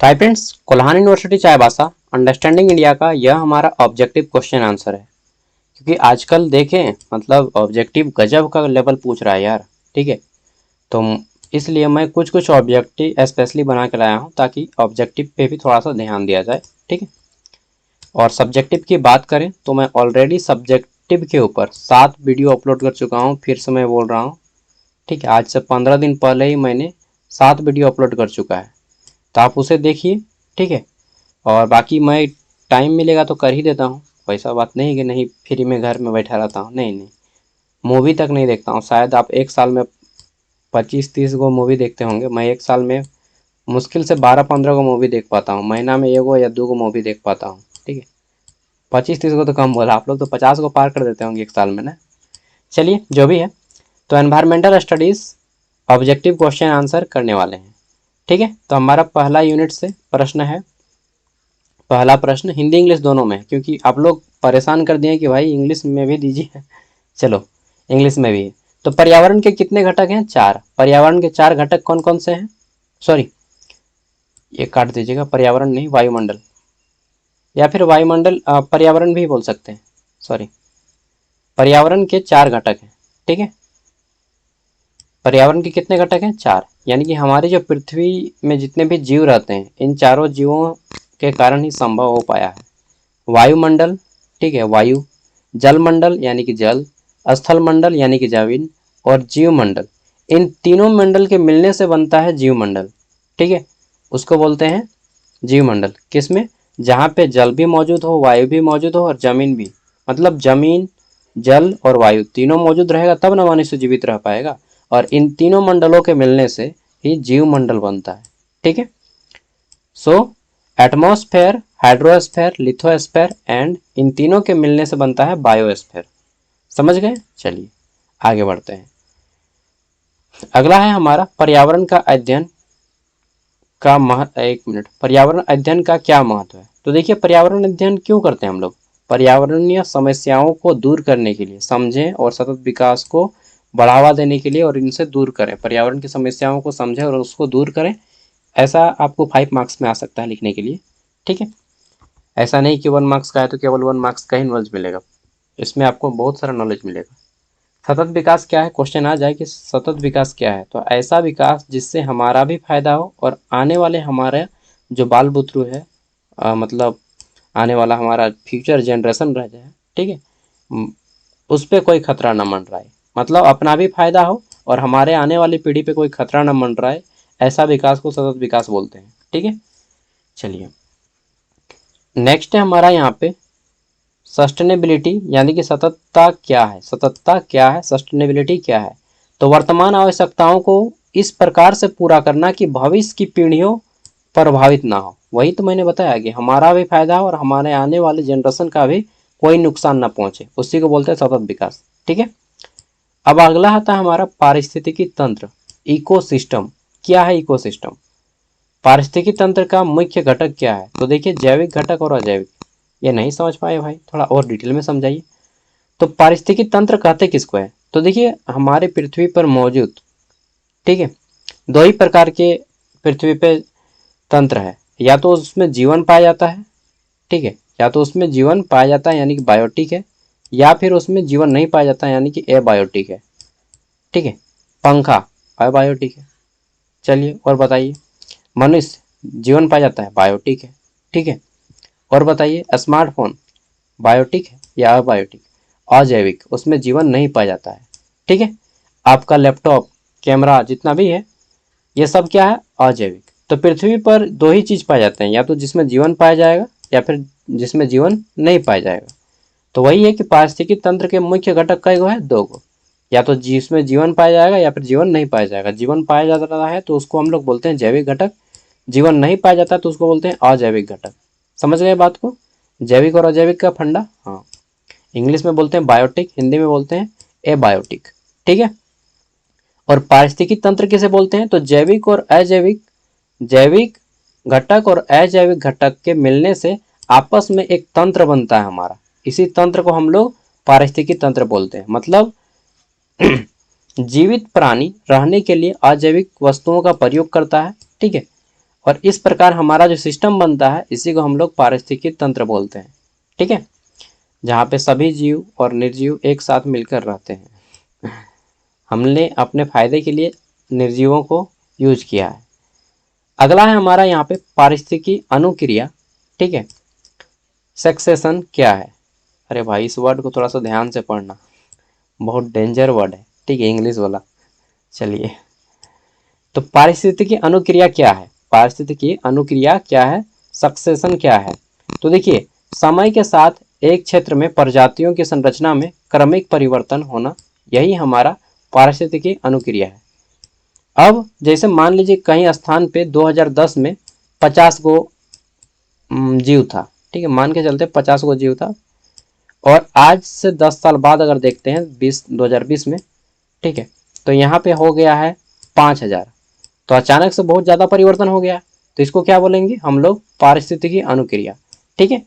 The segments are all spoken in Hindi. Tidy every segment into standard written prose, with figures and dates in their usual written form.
तो hi friends, Kolhan university Chaibasa understanding India का यह हमारा ऑब्जेक्टिव क्वेश्चन आंसर है। क्योंकि आजकल देखें मतलब ऑब्जेक्टिव गजब का लेवल पूछ रहा है यार। ठीक है, तो इसलिए मैं कुछ कुछ ऑब्जेक्टिव स्पेशली बना के लाया हूँ ताकि ऑब्जेक्टिव पे भी थोड़ा सा ध्यान दिया जाए। ठीक है, और सब्जेक्टिव की बात करें तो मैं ऑलरेडी सब्जेक्टिव के ऊपर 7 वीडियो अपलोड कर चुका हूँ। फिर से मैं बोल रहा हूँ, ठीक है, आज से 15 दिन पहले ही मैंने 7 वीडियो अपलोड कर चुका है, तो आप उसे देखिए। ठीक है, और बाकी मैं टाइम मिलेगा तो कर ही देता हूँ। वैसा बात नहीं कि नहीं फ्री में घर में बैठा रहता हूँ, नहीं नहीं। मूवी तक नहीं देखता हूँ। शायद आप एक साल में 25-30 गो मूवी देखते होंगे, मैं एक साल में मुश्किल से 12-15 गो मूवी देख पाता हूँ। महीना में एगो या 2 गो मूवी देख पाता हूँ। ठीक है, 25-30 गो तो कम बोला, आप लोग तो 50 गो पार कर देते होंगे एक साल में ना। चलिए जो भी है, तो environmental studies objective question answer करने वाले हैं। ठीक है, तो हमारा पहला यूनिट से प्रश्न है। पहला प्रश्न हिंदी इंग्लिश दोनों में है, क्योंकि आप लोग परेशान कर दिए कि भाई इंग्लिश में भी दीजिए। चलो इंग्लिश में भी है। तो पर्यावरण के कितने घटक हैं? 4। पर्यावरण के 4 घटक कौन कौन से हैं? सॉरी, ये काट दीजिएगा, पर्यावरण नहीं, वायुमंडल, या फिर वायुमंडल पर्यावरण भी बोल सकते हैं। सॉरी, पर्यावरण के 4 घटक हैं। ठीक है, पर्यावरण के कितने घटक हैं? 4। यानी कि हमारी जो पृथ्वी में जितने भी जीव रहते हैं, इन चारों जीवों के कारण ही संभव हो पाया है। वायुमंडल, ठीक है, वायु, जलमंडल यानी कि जल, स्थल मंडल यानी कि जमीन, और जीवमंडल। इन तीनों मंडल के मिलने से बनता है जीवमंडल। ठीक है, उसको बोलते हैं जीवमंडल। किसमें? जहाँ पे जल भी मौजूद हो, वायु भी मौजूद हो और जमीन भी। मतलब जमीन, जल और वायु तीनों मौजूद रहेगा तब ना मनुष्य जीवित रह पाएगा। और इन तीनों मंडलों के मिलने से ही जीवमंडल बनता है। ठीक है, so atmosphere, hydrosphere, lithosphere and इन तीनों के मिलने से बनता है बायोस्फेयर। समझ गए? चलिए आगे बढ़ते हैं। अगला है हमारा पर्यावरण का अध्ययन का महत्व। एक मिनट, पर्यावरण अध्ययन का क्या महत्व है? तो देखिए, पर्यावरण अध्ययन क्यों करते हैं हम लोग? पर्यावरणीय समस्याओं को दूर करने के लिए, समझें और सतत विकास को बढ़ावा देने के लिए, और इनसे दूर करें। पर्यावरण की समस्याओं को समझें और उसको दूर करें। ऐसा आपको 5 मार्क्स में आ सकता है लिखने के लिए। ठीक है, ऐसा नहीं कि 1 मार्क्स का है तो केवल 1 मार्क्स का ही नॉलेज मिलेगा, इसमें आपको बहुत सारा नॉलेज मिलेगा। सतत विकास क्या है? क्वेश्चन आ जाए कि सतत विकास क्या है, तो ऐसा विकास जिससे हमारा भी फायदा हो और आने वाले हमारे जो बाल बुतरू है, मतलब आने वाला हमारा फ्यूचर जनरेशन रह जाए। ठीक है, उस पर कोई खतरा न मंडराए। मतलब अपना भी फायदा हो और हमारे आने वाली पीढ़ी पे कोई खतरा न मंडराए, ऐसा विकास को सतत विकास बोलते हैं। ठीक है, चलिए नेक्स्ट है हमारा यहाँ पे सस्टेनेबिलिटी, यानी कि सततता क्या है? सततता क्या है? सस्टेनेबिलिटी क्या है? तो वर्तमान आवश्यकताओं को इस प्रकार से पूरा करना कि भविष्य की पीढ़ियों प्रभावित ना हो। वही तो मैंने बताया कि हमारा भी फायदा हो और हमारे आने वाले जनरेशन का भी कोई नुकसान ना पहुंचे, उसी को बोलते हैं सतत विकास। ठीक है, अब अगला आता है हमारा पारिस्थितिकी तंत्र, इकोसिस्टम। क्या है इकोसिस्टम? पारिस्थितिकी तंत्र का मुख्य घटक क्या है? तो देखिए, जैविक घटक और अजैविक। ये नहीं समझ पाए भाई, थोड़ा और डिटेल में समझाइए। तो पारिस्थितिकी तंत्र कहते किसको है? तो देखिए, हमारे पृथ्वी पर मौजूद, ठीक है, 2 ही प्रकार के पृथ्वी पे तंत्र है। या तो उसमें जीवन पाया जाता है, ठीक है, या तो उसमें जीवन पाया जाता है यानी कि बायोटिक है, या फिर उसमें जीवन नहीं पाया जाता यानी कि एबायोटिक है। ठीक है, पंखा अबायोटिक है। चलिए और बताइए, मनुष्य जीवन पाया जाता है, बायोटिक है। ठीक है, और बताइए, स्मार्टफोन बायोटिक है या अबायोटिक? अजैविक, उसमें जीवन नहीं पाया जाता है। ठीक है, आपका लैपटॉप, कैमरा जितना भी है, ये सब क्या है? अजैविक। तो पृथ्वी पर 2 ही चीज पाए जाते हैं, या तो जिसमें जीवन पाया जाएगा या फिर जिसमें जीवन नहीं पाया जाएगा। तो वही है कि पारिस्थितिकी तंत्र के मुख्य घटक कई गो है? 2 गो। या तो जिसमें जीवन पाया जाएगा या फिर जीवन नहीं पाया जाएगा। जीवन पाया जा रहा है तो उसको हम लोग बोलते हैं जैविक घटक, जीवन नहीं पाया जाता तो उसको बोलते हैं अजैविक घटक। समझ गए बात को? जैविक और अजैविक का फंडा। हाँ, इंग्लिश में बोलते हैं बायोटिक, हिंदी में बोलते हैं एबायोटिक। ठीक है, और पारिस्थितिकी तंत्र किसे बोलते हैं? तो जैविक और अजैविक, जैविक घटक और अजैविक घटक के मिलने से आपस में एक तंत्र बनता है हमारा। इसी तंत्र को हम लोग पारिस्थितिकी तंत्र बोलते हैं। मतलब जीवित प्राणी रहने के लिए अजैविक वस्तुओं का प्रयोग करता है। ठीक है, और इस प्रकार हमारा जो सिस्टम बनता है इसी को हम लोग पारिस्थितिकी तंत्र बोलते हैं। ठीक है, जहाँ पे सभी जीव और निर्जीव एक साथ मिलकर रहते हैं। हमने अपने फायदे के लिए निर्जीवों को यूज किया है। अगला है हमारा यहाँ पे पारिस्थितिकी अनुक्रिया। ठीक है, सक्सेशन क्या है? अरे भाई इस वर्ड को थोड़ा सा ध्यान से पढ़ना, बहुत डेंजर वर्ड है। ठीक है, इंग्लिश वाला। चलिए, तो पारिस्थितिकी अनुक्रिया क्या है? पारिस्थितिकी अनुक्रिया क्या है? सक्सेशन क्या है? तो देखिए, समय के साथ एक क्षेत्र में प्रजातियों की संरचना में क्रमिक परिवर्तन होना, यही हमारा पारिस्थितिकी अनुक्रिया है। अब जैसे मान लीजिए कहीं स्थान पे 2010 में 50 गो जीव था। ठीक है, मान के चलते 50 गो जीव था, और आज से 10 साल बाद अगर देखते हैं 2020 में, ठीक है, तो यहाँ पे हो गया है 5000। तो अचानक से बहुत ज़्यादा परिवर्तन हो गया, तो इसको क्या बोलेंगे हम लोग? पारिस्थितिकी अनुक्रिया। ठीक है,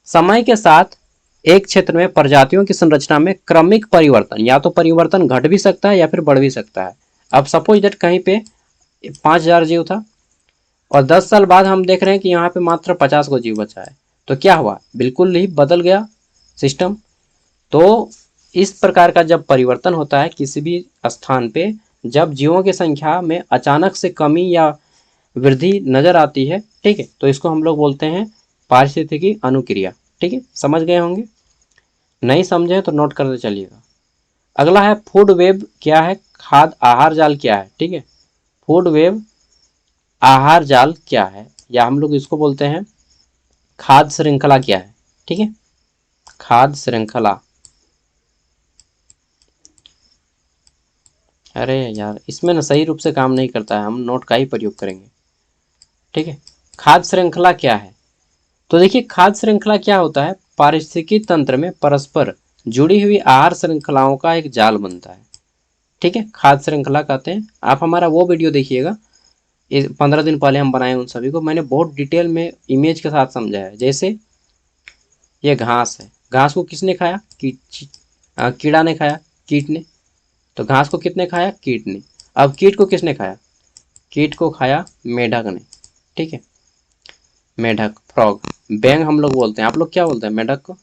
समय के साथ एक क्षेत्र में प्रजातियों की संरचना में क्रमिक परिवर्तन, या तो परिवर्तन घट भी सकता है या फिर बढ़ भी सकता है। अब सपोज दैट कहीं पे 5000 जीव था और 10 साल बाद हम देख रहे हैं कि यहाँ पे मात्र 50 को जीव बचा है, तो क्या हुआ? बिल्कुल ही बदल गया सिस्टम। तो इस प्रकार का जब परिवर्तन होता है किसी भी स्थान पे, जब जीवों की संख्या में अचानक से कमी या वृद्धि नजर आती है, ठीक है, तो इसको हम लोग बोलते हैं पारिस्थितिकी अनुक्रिया। ठीक है, समझ गए होंगे? नहीं समझे तो नोट करते चलिएगा। अगला है फूड वेब क्या है? खाद्य आहार जाल क्या है? ठीक है, फूड वेब आहार जाल क्या है, या हम लोग इसको बोलते हैं खाद्य श्रृंखला क्या है? ठीक है, खाद्य श्रृंखला। अरे यार, इसमें ना सही रूप से काम नहीं करता है, हम नोट का ही प्रयोग करेंगे। ठीक है, खाद्य श्रृंखला क्या है? तो देखिए, खाद्य श्रृंखला क्या होता है? पारिस्थितिकी तंत्र में परस्पर जुड़ी हुई आहार श्रृंखलाओं का एक जाल बनता है। ठीक है, खाद्य श्रृंखला कहते हैं। आप हमारा वो वीडियो देखिएगा, 15 दिन पहले हम बनाए उन सभी को, मैंने बहुत डिटेल में इमेज के साथ समझाया है। जैसे ये घास है, घास को किसने खाया? कीड़ा ने खाया, कीट ने। तो घास को किसने खाया? कीट ने। अब कीट को किसने खाया? कीट को खाया मेढक ने। ठीक है, मेढक, फ्रॉग। बैंग हम लोग बोलते हैं, आप लोग क्या बोलते हैं मेढक को?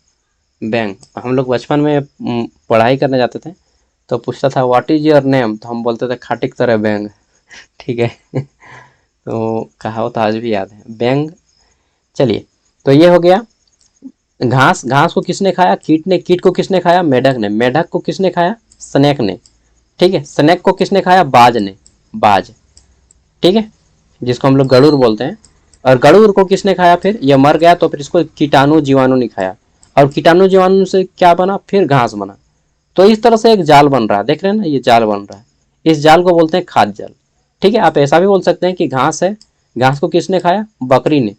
बैंग। हम लोग बचपन में पढ़ाई करने जाते थे तो पूछता था व्हाट इज योर नेम, तो हम बोलते थे खाटिक तरह बैंग। ठीक है। तो कहावत आज भी याद है, बैंग। चलिए, तो ये हो गया घास। घास को किसने खाया? कीट ने। कीट को किसने खाया? मेढक ने। मेढक को किसने खाया? स्नेक ने। ठीक है, स्नेक को किसने खाया? बाज ने। बाज। ठीक है, जिसको हम लोग गरुड़ बोलते हैं। और गरुड़ को किसने खाया? फिर यह मर गया तो फिर इसको कीटाणु जीवाणु ने खाया, और कीटाणु जीवाणु से क्या बना? फिर घास बना। तो इस तरह से एक जाल बन रहा है, देख रहे हैं ना, ये जाल बन रहा है। इस जाल को बोलते हैं खाद्य जाल। ठीक है, आप ऐसा भी बोल सकते हैं कि घास है, घास को किसने खाया? बकरी ने।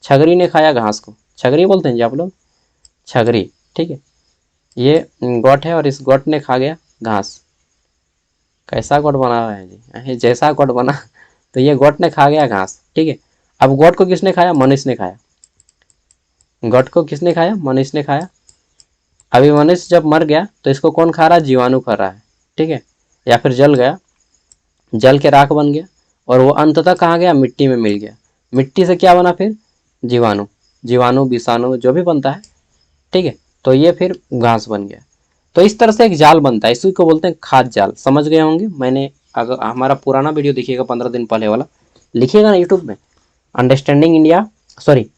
छगरी ने खाया घास को, छगरी बोलते हैं जी आप लोग, छगरी। ठीक है, ये गोट है और इस गोट ने खा गया घास। कैसा गोट बना रहा है जी? जैसा गोट बना। तो ये गोट ने खा गया घास। ठीक है, अब गोट को किसने खाया? मनुष्य ने खाया। गोट को किसने खाया? मनुष्य ने खाया। अभी मनुष्य जब मर गया तो इसको कौन खा रहा है? जीवाणु खा रहा है। ठीक है, या फिर जल गया, जल के राख बन गया, और वो अंततः कहाँ गया? मिट्टी में मिल गया। मिट्टी से क्या बना फिर? जीवाणु। जीवाणु विषाणु जो भी बनता है, ठीक है, तो ये फिर घास बन गया। तो इस तरह से एक जाल बनता है, इसी को बोलते हैं खाद्य जाल। समझ गए होंगे? मैंने अगर हमारा पुराना वीडियो देखिएगा 15 दिन पहले वाला, लिखिएगा ना यूट्यूब में, understanding India, sorry,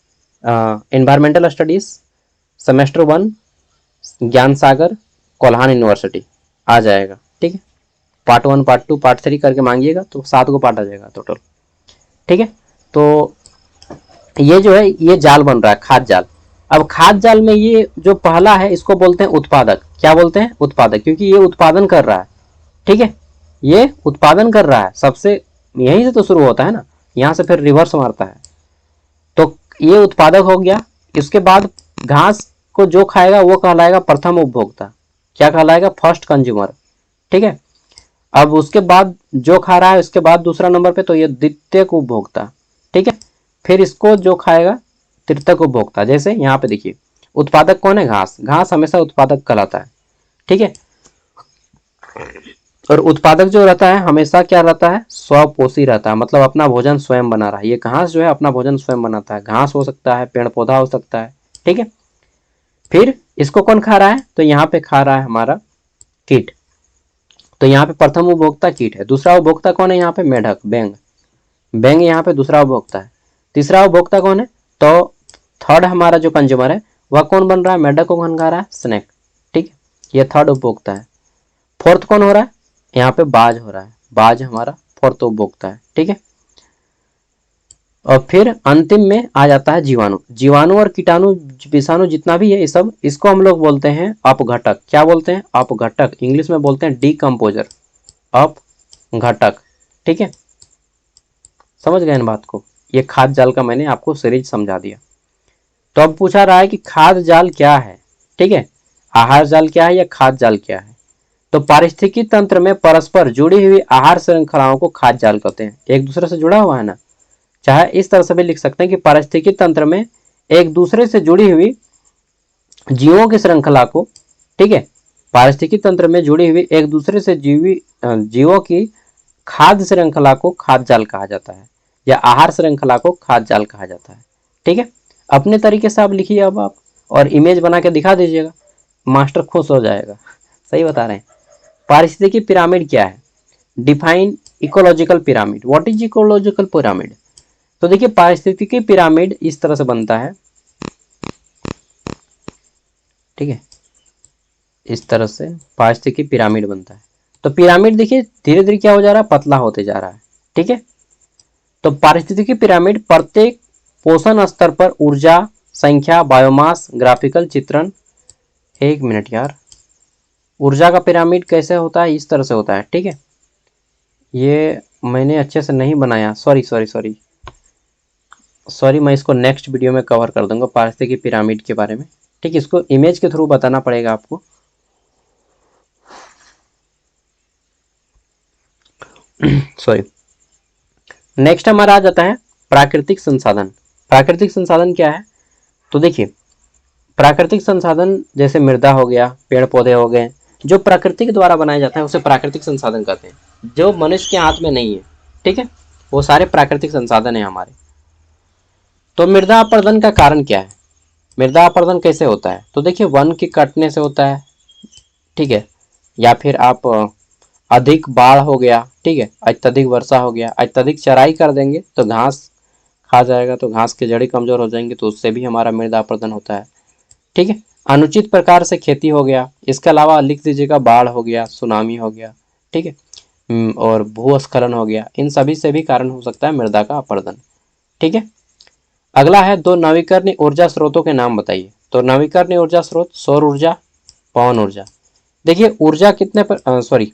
environmental studies semester 1, ज्ञान सागर, कोल्हान यूनिवर्सिटी, आ जाएगा। ठीक है, पार्ट 1, पार्ट 2, पार्ट 3 करके मांगिएगा तो 7 को पार्ट आ जाएगा टोटल। ठीक है, तो ये जो है ये जाल बन रहा है, खाद्य जाल। अब खाद्य जाल में ये जो पहला है इसको बोलते हैं उत्पादक। क्या बोलते हैं? उत्पादक, क्योंकि ये उत्पादन कर रहा है। ठीक है, ये उत्पादन कर रहा है, सबसे यहीं से तो शुरू होता है ना, यहाँ से फिर रिवर्स मारता है। तो ये उत्पादक हो गया। इसके बाद घास को जो खाएगा वो कहलाएगा प्रथम उपभोक्ता। क्या कहलाएगा? First consumer. ठीक है, अब उसके बाद जो खा रहा है उसके बाद दूसरा नंबर पे, तो ये द्वितीयक उपभोक्ता। ठीक है, फिर इसको जो खाएगा तृतीयक उपभोक्ता। जैसे यहाँ पे देखिए, उत्पादक कौन है? घास। घास हमेशा उत्पादक कहलाता है। ठीक है, और उत्पादक जो रहता है हमेशा क्या रहता है, स्वपोषी रहता है, मतलब अपना भोजन स्वयं बना रहा है। ये घास जो है अपना भोजन स्वयं बनाता है, घास हो सकता है, पेड़ पौधा हो सकता है, ठीक है। फिर इसको कौन खा रहा है, तो यहाँ पे खा रहा है हमारा कीट। तो यहाँ पे प्रथम उपभोक्ता कीट है, दूसरा उपभोक्ता कौन है, यहाँ पे मेढक, बैंग, बैंग यहाँ पे दूसरा उपभोक्ता है। तीसरा उपभोक्ता कौन है, तो थर्ड हमारा जो कंज्यूमर है वह कौन बन रहा है, मेढक को कौन खा रहा है, स्नेक, ठीक है, ये थर्ड उपभोक्ता है। फोर्थ कौन हो रहा है, यहाँ पे बाज हो रहा है, बाज हमारा फोर्थ उपभोक्ता है, ठीक है। और फिर अंतिम में आ जाता है जीवाणु। जीवाणु और कीटाणु विषाणु जितना भी है ये सब, इसको हम लोग बोलते हैं अपघटक। क्या बोलते हैं, अपघटक, इंग्लिश में बोलते हैं डीकम्पोजर, अपघटक, ठीक है। समझ गए इन बात को, ये खाद्य जाल का मैंने आपको सीरीज समझा दिया। तो अब पूछा रहा है कि खाद्य जाल क्या है, ठीक है, आहार जाल क्या है या खाद्य जाल क्या है। तो पारिस्थितिकी तंत्र में परस्पर जुड़ी हुई आहार श्रृंखलाओं को खाद्य जाल कहते हैं। एक दूसरे से जुड़ा हुआ है ना, चाहे इस तरह से भी लिख सकते हैं कि पारिस्थितिकी तंत्र में एक दूसरे से जुड़ी हुई जीवों की श्रृंखला को, ठीक है, पारिस्थितिकी तंत्र में जुड़ी हुई एक दूसरे से जीवों की खाद्य श्रृंखला को खाद्य जाल कहा जाता है, या आहार श्रृंखला को खाद्य जाल कहा जाता है, ठीक है। अपने तरीके से आप लिखिए अब आप, और इमेज बना के दिखा दीजिएगा, मास्टर खुश हो जाएगा। सही बता रहे हैं। पारिस्थितिकी पिरामिड क्या है, define ecological pyramid. What is ecological pyramid, तो देखिए पारिस्थितिकी पिरामिड इस तरह से बनता है, ठीक है, इस तरह से पारिस्थितिकी पिरामिड बनता है। तो पिरामिड देखिए धीरे धीरे क्या हो जा रहा है, पतला होते जा रहा है, ठीक है। तो पारिस्थितिकी पिरामिड प्रत्येक पोषण स्तर पर ऊर्जा, संख्या, बायोमास, ग्राफिकल चित्रण, एक मिनट यार, ऊर्जा का पिरामिड कैसे होता है, इस तरह से होता है, ठीक है। ये मैंने अच्छे से नहीं बनाया, सॉरी सॉरी सॉरी सॉरी, मैं इसको नेक्स्ट वीडियो में कवर कर दूंगा पारिस्थितिकी पिरामिड के बारे में, ठीक है। इसको इमेज के थ्रू बताना पड़ेगा आपको। सॉरी। नेक्स्ट हमारा आ जाता है प्राकृतिक संसाधन। प्राकृतिक संसाधन क्या है, तो देखिए प्राकृतिक संसाधन जैसे मृदा हो गया, पेड़ पौधे हो गए, जो प्रकृति के द्वारा बनाए जाते हैं उसे प्राकृतिक संसाधन कहते हैं, जो मनुष्य के हाथ में नहीं है, ठीक है, वो सारे प्राकृतिक संसाधन है हमारे। तो मृदा अपरदन का कारण क्या है, मृदा अपरदन कैसे होता है, तो देखिए वन के कटने से होता है, ठीक है, या फिर आप अधिक बाढ़ हो गया, ठीक है, अत्यधिक वर्षा हो गया, अत्यधिक चराई कर देंगे तो घास खा जाएगा, तो घास की जड़ी कमजोर हो जाएंगी, तो उससे भी हमारा मृदा अपरदन होता है, ठीक है। अनुचित प्रकार से खेती हो गया, इसके अलावा लिख दीजिएगा बाढ़ हो गया, सुनामी हो गया, ठीक है, और भूस्खलन हो गया, इन सभी से भी कारण हो सकता है मृदा का अपरदन, ठीक है। अगला है दो नवीकरणीय ऊर्जा स्रोतों के नाम बताइए। तो नवीकरणीय ऊर्जा स्रोत, सौर ऊर्जा, पवन ऊर्जा। देखिए ऊर्जा कितने पर सॉरी,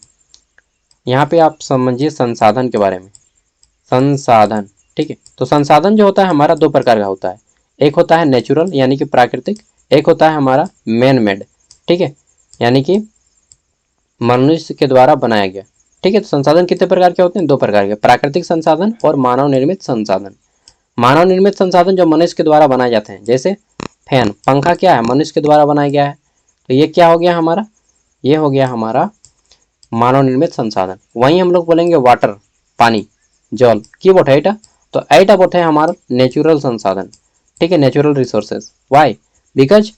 यहाँ पे आप समझिए संसाधन के बारे में, संसाधन, ठीक है। तो संसाधन जो होता है हमारा दो प्रकार का होता है, एक होता है नेचुरल यानी कि प्राकृतिक, एक होता है हमारा मैन मेड, ठीक है, यानी कि मनुष्य के द्वारा बनाया गया, ठीक है। तो संसाधन कितने प्रकार के होते हैं, दो प्रकार के, प्राकृतिक संसाधन और मानव निर्मित संसाधन। मानव निर्मित संसाधन जो मनुष्य के द्वारा बनाए जाते हैं, जैसे फैन, पंखा क्या है, मनुष्य के द्वारा बनाया गया है, तो ये क्या हो गया हमारा, ये हो गया हमारा मानव निर्मित संसाधन। वहीं हम लोग बोलेंगे वाटर, पानी, जल, की बोट है एटा, तो एटा बोट है हमारा नेचुरल संसाधन, ठीक है, नेचुरल रिसोर्सेज। वाई, बिकॉज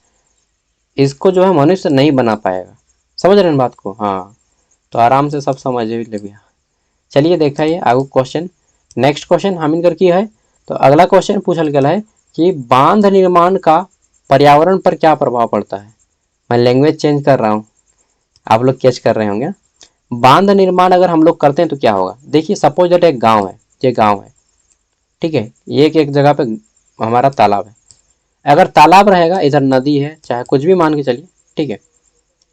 इसको जो है मनुष्य नहीं बना पाएगा। समझ रहे हैं बात को, हाँ, तो आराम से सब समझ ले। चलिए देखा ये आगे क्वेश्चन, नेक्स्ट क्वेश्चन हम इनकर की है। तो अगला क्वेश्चन पूछल गया है कि बांध निर्माण का पर्यावरण पर क्या प्रभाव पड़ता है। मैं लैंग्वेज चेंज कर रहा हूँ, आप लोग कैच कर रहे होंगे। बांध निर्माण अगर हम लोग करते हैं तो क्या होगा, देखिए सपोज दैट एक गांव है, ये गांव है, ठीक है, ये एक जगह पे हमारा तालाब है। अगर तालाब रहेगा, इधर नदी है, चाहे कुछ भी मान के चलिए, ठीक है,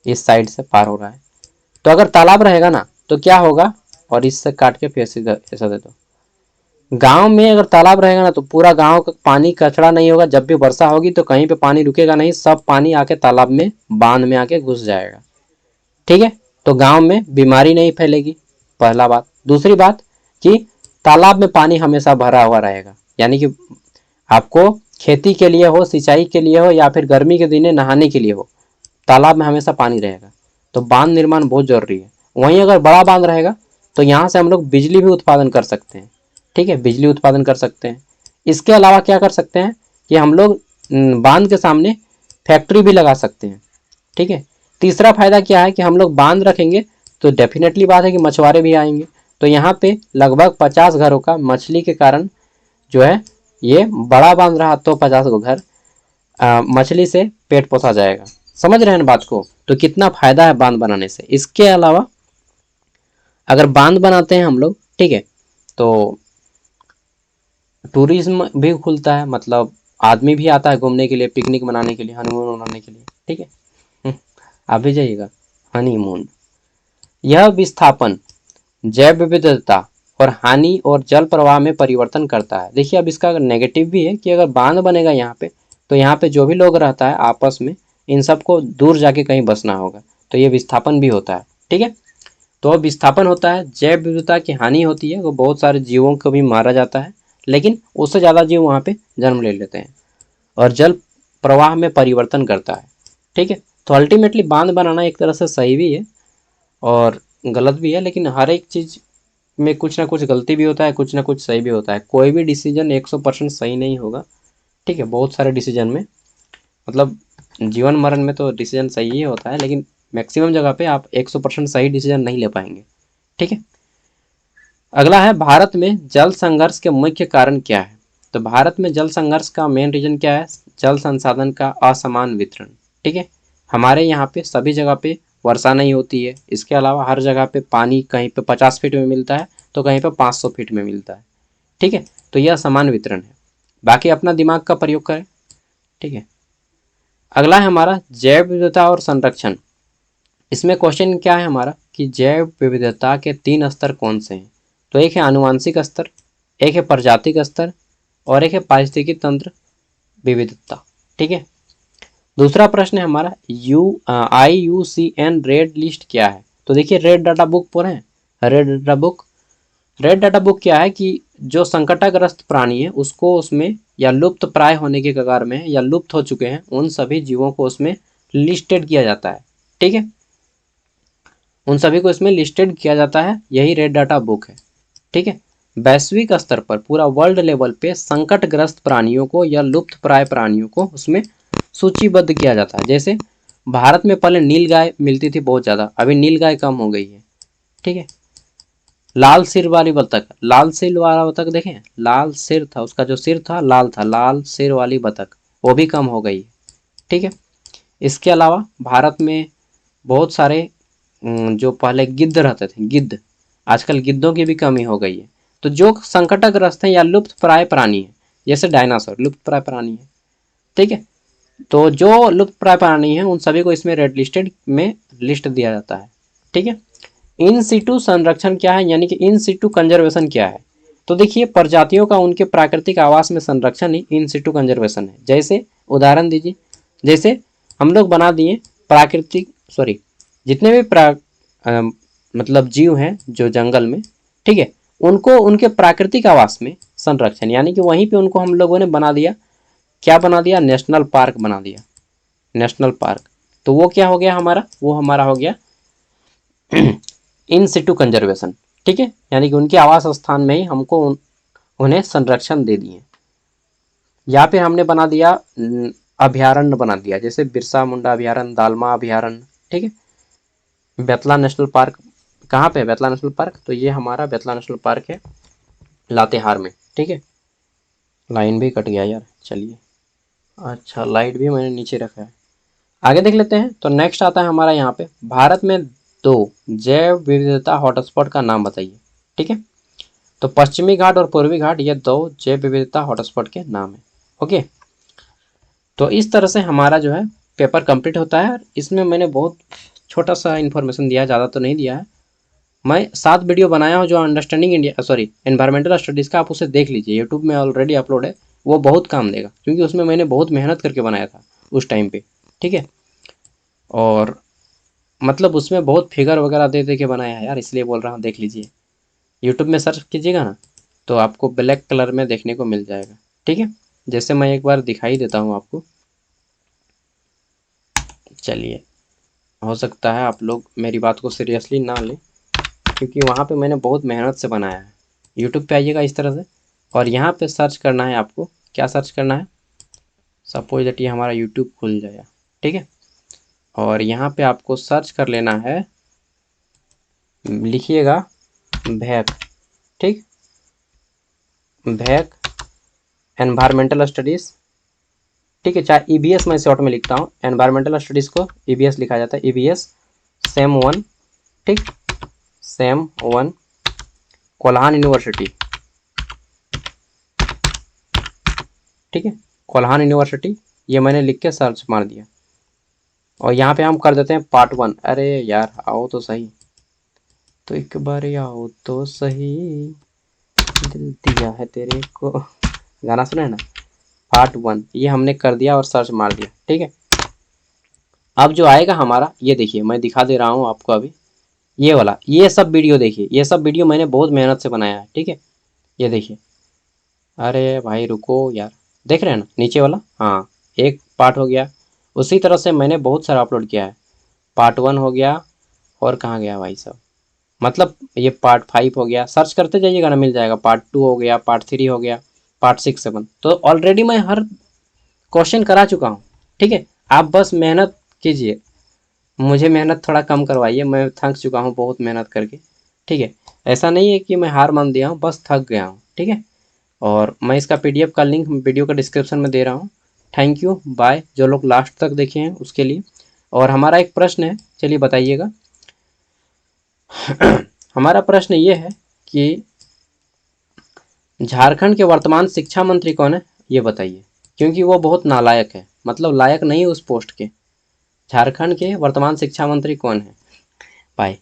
इस साइड से पार हो रहा है, तो अगर तालाब रहेगा ना तो क्या होगा, और इससे काट के फिर ऐसा दे दो, गांव में अगर तालाब रहेगा ना तो पूरा गांव का पानी कचड़ा नहीं होगा, जब भी वर्षा होगी तो कहीं पे पानी रुकेगा नहीं, सब पानी आके तालाब में, बांध में आके घुस जाएगा, ठीक है। तो गांव में बीमारी नहीं फैलेगी, पहला बात। दूसरी बात कि तालाब में पानी हमेशा भरा हुआ रहेगा, यानी कि आपको खेती के लिए हो, सिंचाई के लिए हो, या फिर गर्मी के दिने नहाने के लिए हो, तालाब में हमेशा पानी रहेगा। तो बांध निर्माण बहुत जरूरी है। वहीं अगर बड़ा बांध रहेगा तो यहाँ से हम लोग बिजली भी उत्पादन कर सकते हैं, ठीक है, बिजली उत्पादन कर सकते हैं। इसके अलावा क्या कर सकते हैं कि हम लोग बांध के सामने फैक्ट्री भी लगा सकते हैं, ठीक है। तीसरा फायदा क्या है कि हम लोग बांध रखेंगे तो डेफिनेटली बात है कि मछुआरे भी आएंगे, तो यहाँ पे लगभग 50 घरों का मछली के कारण जो है ये बड़ा बांध रहा तो 50 गो घर मछली से पेट पोसा जाएगा। समझ रहे हैं बात को, तो कितना फायदा है बांध बनाने से। इसके अलावा अगर बांध बनाते हैं हम लोग, ठीक है, तो टूरिज्म भी खुलता है, मतलब आदमी भी आता है घूमने के लिए, पिकनिक मनाने के लिए, हनीमून मनाने के लिए, ठीक है। आप भी जाइएगा हनीमून। यह विस्थापन जैव विविधता और हानि और जल प्रवाह में परिवर्तन करता है। देखिए अब इसका नेगेटिव भी है कि अगर बांध बनेगा यहाँ पे तो यहाँ पे जो भी लोग रहता है आपस में इन सबको दूर जाके कहीं बसना होगा, तो ये विस्थापन भी होता है, ठीक है। तो अब विस्थापन होता है, जैव विविधता की हानि होती है, वो बहुत सारे जीवों को भी मारा जाता है, लेकिन उससे ज़्यादा जीव वहाँ पे जन्म ले लेते हैं, और जल प्रवाह में परिवर्तन करता है, ठीक है। तो अल्टीमेटली बांध बनाना एक तरह से सही भी है और गलत भी है, लेकिन हर एक चीज़ में कुछ ना कुछ गलती भी होता है, कुछ ना कुछ सही भी होता है। कोई भी डिसीजन 100% सही नहीं होगा, ठीक है। बहुत सारे डिसीजन में, मतलब जीवन मरण में तो डिसीजन सही ही होता है, लेकिन मैक्सिमम जगह पे आप 100% सही डिसीजन नहीं ले पाएंगे, ठीक है। अगला है भारत में जल संघर्ष के मुख्य कारण क्या है। तो भारत में जल संघर्ष का मेन रीजन क्या है, जल संसाधन का असमान वितरण, ठीक है। हमारे यहाँ पे सभी जगह पे वर्षा नहीं होती है, इसके अलावा हर जगह पे पानी कहीं पे 50 फीट में मिलता है तो कहीं पे 500 फीट में मिलता है, ठीक है। तो यह समान वितरण है, बाकी अपना दिमाग का प्रयोग करें, ठीक है। अगला है हमारा जैव विविधता और संरक्षण। इसमें क्वेश्चन क्या है हमारा कि जैव विविधता के 3 स्तर कौन से हैं। तो एक है आनुवंशिक स्तर, एक है प्रजातिक स्तर और एक है पारिस्थितिकी तंत्र विविधता, ठीक है। दूसरा प्रश्न है हमारा IUCN रेड लिस्ट क्या है। तो देखिए रेड डाटा बुक पढ़े हैं, रेड डाटा बुक क्या है कि जो संकटग्रस्त प्राणी है उसको उसमें, या लुप्त प्राय होने के कगार में है या लुप्त हो चुके हैं, उन सभी जीवों को उसमें लिस्टेड किया जाता है, ठीक है। उन सभी को इसमें लिस्टेड किया जाता है, यही रेड डाटा बुक है, ठीक है। वैश्विक स्तर पर पूरा वर्ल्ड लेवल पे संकटग्रस्त प्राणियों को या लुप्त प्राय प्राणियों को उसमें सूचीबद्ध किया जाता है। जैसे भारत में पहले नीलगाय मिलती थी बहुत ज़्यादा, अभी नीलगाय कम हो गई है, ठीक है। लाल सिर वाली बतख, लाल सिर वाला बतख देखें, लाल सिर था उसका, जो सिर था लाल था, लाल सिर वाली बतख वो भी कम हो गई है, ठीक है। इसके अलावा भारत में बहुत सारे जो पहले गिद्ध रहते थे, गिद्ध, आजकल गिद्धों की भी कमी हो गई है। तो जो संकटग्रस्त हैं या लुप्त प्राय प्राणी है, जैसे डायनासोर लुप्त प्राय प्राणी है, ठीक है। तो जो लुप्त प्राय प्राणी है उन सभी को इसमें रेड लिस्टेड में लिस्ट दिया जाता है, ठीक है। इन सिटू संरक्षण क्या है, यानी कि इन सिटू कंजर्वेशन क्या है। तो देखिए प्रजातियों का उनके प्राकृतिक आवास में संरक्षण ही इन सिटू कंजर्वेशन है। जैसे उदाहरण दीजिए, जैसे हम लोग बना दिए प्राकृतिक, सॉरी, जितने भी मतलब जीव हैं जो जंगल में, ठीक है, उनको उनके प्राकृतिक आवास में संरक्षण, यानी कि वहीं पे उनको हम लोगों ने बना दिया, क्या बना दिया, नेशनल पार्क बना दिया, नेशनल पार्क। तो वो क्या हो गया हमारा, वो हमारा हो गया इन सिटू कंजर्वेशन, ठीक है, यानी कि उनके आवास स्थान में ही हमको उन्हें संरक्षण दे दिए। या फिर हमने बना दिया अभ्यारण्य बना दिया, जैसे बिरसा मुंडा अभ्यारण्य, दालमा अभ्यारण्य, ठीक है। बेतला नेशनल पार्क कहाँ पे है, बेतला नेशनल पार्क, तो ये हमारा बेतला नेशनल पार्क है लातेहार में, ठीक है। लाइन भी कट गया यार, चलिए, अच्छा लाइट भी मैंने नीचे रखा है। आगे देख लेते हैं। तो नेक्स्ट आता है हमारा यहाँ पे, भारत में 2 जैव विविधता हॉटस्पॉट का नाम बताइए, ठीक है। तो पश्चिमी घाट और पूर्वी घाट, ये 2 जैव विविधता हॉटस्पॉट के नाम है, ओके। तो इस तरह से हमारा जो है पेपर कंप्लीट होता है। इसमें मैंने बहुत छोटा सा इन्फॉर्मेशन दिया है, ज़्यादा तो नहीं दिया है। मैं 7 वीडियो बनाया हूँ जो understanding India, sorry, environmental studies का, आप उसे देख लीजिए, यूट्यूब में ऑलरेडी अपलोड है, वो बहुत काम देगा, क्योंकि उसमें मैंने बहुत मेहनत करके बनाया था उस टाइम पे, ठीक है। और मतलब उसमें बहुत फिगर वगैरह दे दे के बनाया है यार, इसलिए बोल रहा हूँ, देख लीजिए, यूट्यूब में सर्च कीजिएगा ना तो आपको ब्लैक कलर में देखने को मिल जाएगा, ठीक है। जैसे मैं एक बार दिखाई देता हूँ आपको, चलिए, हो सकता है आप लोग मेरी बात को सीरियसली ना लें, क्योंकि वहाँ पे मैंने बहुत मेहनत से बनाया है। यूट्यूब पे आइएगा इस तरह से, और यहाँ पे सर्च करना है आपको। क्या सर्च करना है? सपोज दैट ये हमारा यूट्यूब खुल जाएगा, ठीक है। और यहाँ पे आपको सर्च कर लेना है, लिखिएगा भैक, ठीक, भैक एनवायरमेंटल स्टडीज़, ठीक है। चाहे EVS मैं शॉर्ट में लिखता हूँ, एनवायरमेंटल स्टडीज़ को EVS लिखा जाता है, EVS सेम 1, ठीक, सेम 1 कोल्हान यूनिवर्सिटी, ठीक है, कोल्हान यूनिवर्सिटी। ये मैंने लिख के सर्च मार दिया, और यहाँ पे हम कर देते हैं पार्ट 1। अरे यार आओ तो सही, तो एक बार आओ तो सही, दिल दिया है तेरे को, गाना सुना है ना, पार्ट 1 ये हमने कर दिया और सर्च मार दिया, ठीक है। अब जो आएगा हमारा, ये देखिए मैं दिखा दे रहा हूँ आपको अभी, ये वाला, ये सब वीडियो देखिए, ये सब वीडियो मैंने बहुत मेहनत से बनाया है, ठीक है। ये देखिए, अरे भाई रुको यार, देख रहे हैं ना नीचे वाला, हाँ एक पार्ट हो गया। उसी तरह से मैंने बहुत सारा अपलोड किया है, पार्ट 1 हो गया, और कहाँ गया भाई साहब, मतलब ये पार्ट 5 हो गया, सर्च करते जाइएगा ना मिल जाएगा, पार्ट 2 हो गया, पार्ट 3 हो गया, पार्ट 6 7। तो ऑलरेडी मैं हर क्वेश्चन करा चुका हूँ, ठीक है। आप बस मेहनत कीजिए, मुझे मेहनत थोड़ा कम करवाइए, मैं थक चुका हूँ बहुत मेहनत करके, ठीक है। ऐसा नहीं है कि मैं हार मान दिया हूँ, बस थक गया हूँ, ठीक है। और मैं इसका PDF का लिंक वीडियो का डिस्क्रिप्शन में दे रहा हूँ। थैंक यू, बाय, जो लोग लास्ट तक देखे हैं उसके लिए। और हमारा एक प्रश्न है, चलिए बताइएगा। हमारा प्रश्न ये है कि झारखंड के वर्तमान शिक्षा मंत्री कौन है, ये बताइए, क्योंकि वो बहुत नालायक है, मतलब लायक नहीं है उस पोस्ट के। झारखंड के वर्तमान शिक्षा मंत्री कौन है? बाय।